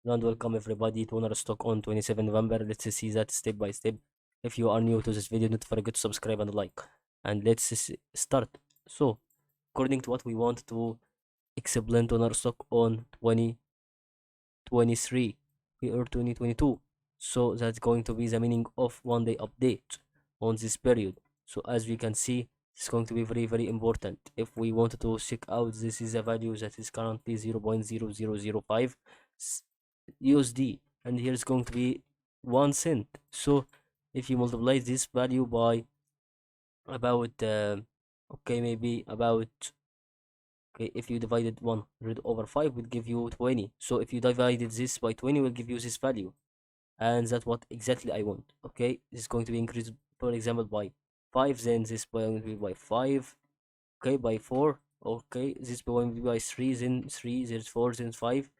And welcome everybody to TONR stock on 27 November. Let's see that step by step. If you are new to this video, don't forget to subscribe and like. And let's start. So, according to what we want to explain TONR stock on 2023 or 2022. So that's going to be the meaning of 1 day update on this period. So as we can see, it's going to be very important. If we wanted to check out, this is a value that is currently 0.0005 USD, and here is going to be 1 cent. So if you multiply this value by about okay, maybe about, okay, if you divided 100 over 5 will give you 20. So if you divided this by 20 will give you this value, and that's what exactly I want. Okay, this is going to be increased, for example, by 5, then this going to be by 5, okay, by 4, okay, this going to be by 3, then 3, there's 4, then 5.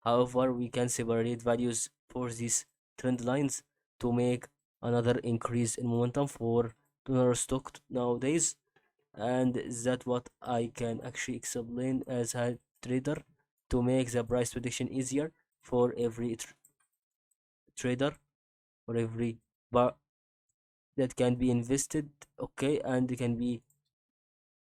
However, we can separate values for these trend lines to make another increase in momentum for tuner stock nowadays, and that's what I can actually explain as a trader to make the price prediction easier for every trader, for every bar that can be invested, okay, and can be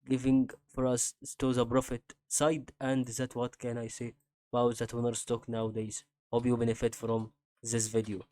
giving for us to the profit side. And that what can I say about the tuner stock nowadays. Hope you benefit from this video.